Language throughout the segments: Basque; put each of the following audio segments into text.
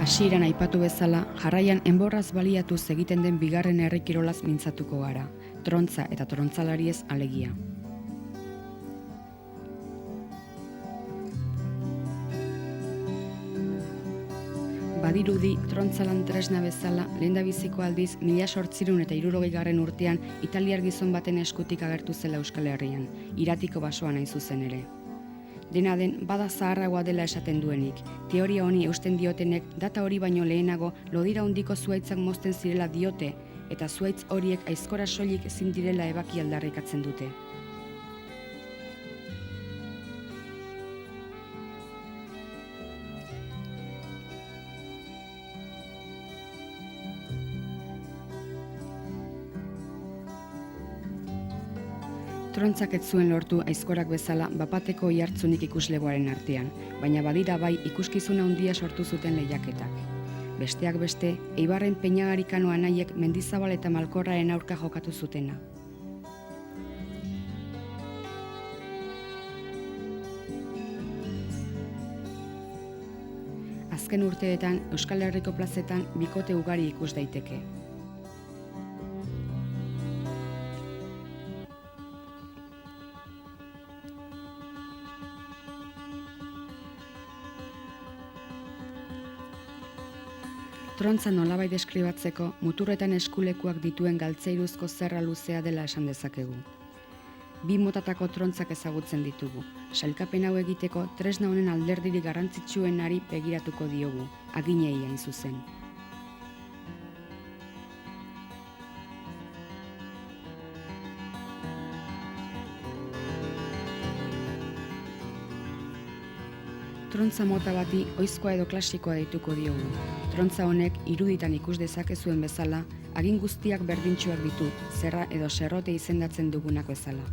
Hasieran aipatu bezala, jarraian enborraz baliatuz egiten den bigarren herri kirolaz mintzatuko gara, trontza eta trontzalariez alegia. Badirudi, trontzalan tresna bezala, lehendabiziko aldiz 1860 urtean italiar gizon baten eskutik agertu zela Euskal Herrian, Iratiko basoan hain zuzen ere. Dena den, bada zaharragoa dela esaten duenik. Teoria honi eusten diotenek data hori baino lehenago lodira handiko zuhaitzak mozten zirela diote, eta zuhaitz horiek aizkora soilik ezin direla ebaki aldarrikatzen dute. Trontzak ez zuen lortu aizkorak bezala bapateko oihartzunik ikuslegoaren artean, baina badira bai ikuskizuna handia sortu zuten lehiaketak. Besteak beste, Eibarren Peñagarikano anaiek Mendizabal eta Malkorraren aurka jokatu zutena. Azken urteetan, Euskal Herriko plazetan bikote ugari ikus daiteke. Trontza nolabait deskribatzeko, muturretan eskulekuak dituen galtzeiruzko zerra luzea dela esan dezakegu. Bi motatako trontzak ezagutzen ditugu. Sailkapen hau egiteko tresna honen alderdirik garrantzitsuenari begiratuko diogu, aginei hain zuzen. Trontza mota bati ohizkoa edo klasikoa deituko diogu. Trontza honek iruditan ikus dezakezuen bezala, hagin guztiak berdintsuak ditu, zerra edo serrote izendatzen dugunak bezala.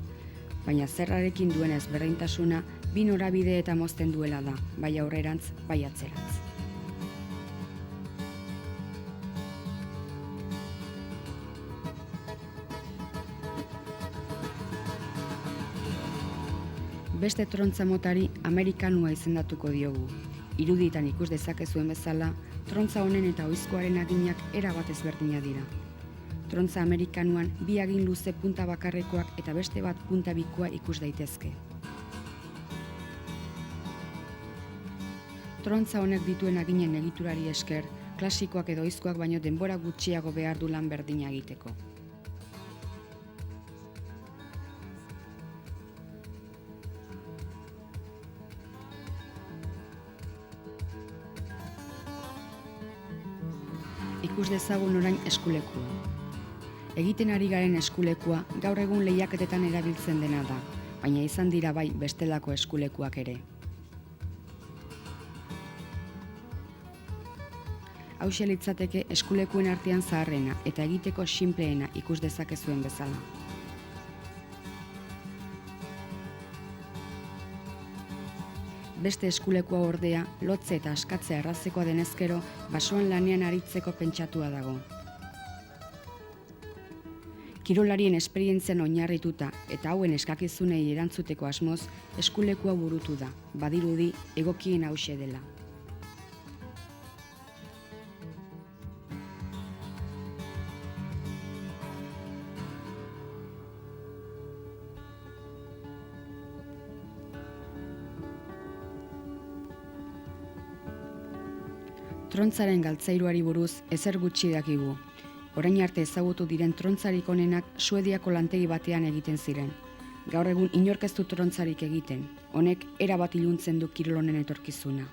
Baina zerrarekin duen ezberdintasuna bi norabide eta mozten duela da, bai aurrerantz, bai atzerantz. Beste trontza motari amerikanua izendatuko diogu. Iruditan ikus dezakezuen bezala, trontza honen eta ohizkoaren aginak erabat ezberdina dira. Trontza amerikanuan bi agin luze punta bakarrekoak eta beste bat punta bikoa ikus daitezke. Trontza honek dituen aginen egiturari esker, klasikoak edo ohizkoak baino denbora gutxiago behar du lan berdina egiteko. Ikus dezagun orain eskulekua. Egiten ari garen eskulekua gaur egun lehiaketetan erabiltzen dena da, baina izan dira bai bestelako eskulekuak ere. Hauxe litzateke eskulekuen artean zaharrena eta egiteko sinpleena ikus dezakezuen bezala. Beste eskulekua ordea, lotze eta askatzea errazekoa denezkero, basoan lanean aritzeko pentsatua dago. Kirolarien esperientzian oinarrituta eta hauen eskakizunei erantzuteko asmoz, eskulekua burutu da, badirudi egokien hauxe dela. Trontzaren galtzairuari buruz ezer gutxi dakigu. Orain arte ezagutu diren trontzarik onenak Suediako lantegi batean egiten ziren. Gaur egun inork ez du trontzarik egiten, honek erabat iluntzen du kirol honen etorkizuna.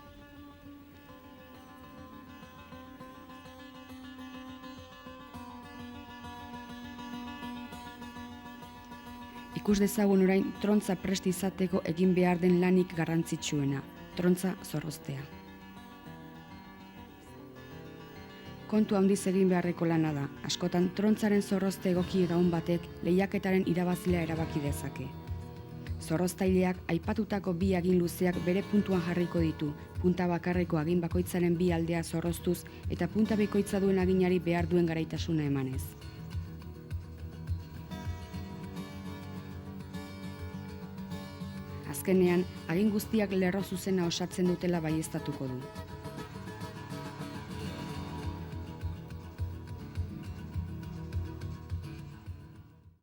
Ikus dezagun orain trontza prest izateko egin behar den lanik garrantzitsuena, trontza zorroztea. Kontu handiz egin beharreko lana da, askotan trontzaren zorrozte egoki gaun batek lehiaketaren irabazlea erabaki dezake. Zorroztaileak aipatutako bi agin luzeak bere puntuan jarriko ditu, punta bakarreko agin bakoitzaren bi aldea zorroztuz eta punta bikoitza duen aginari behar duen garaitasuna emanez. Azkenean, agin guztiak lerro zuzena osatzen dutela baieztatuko du.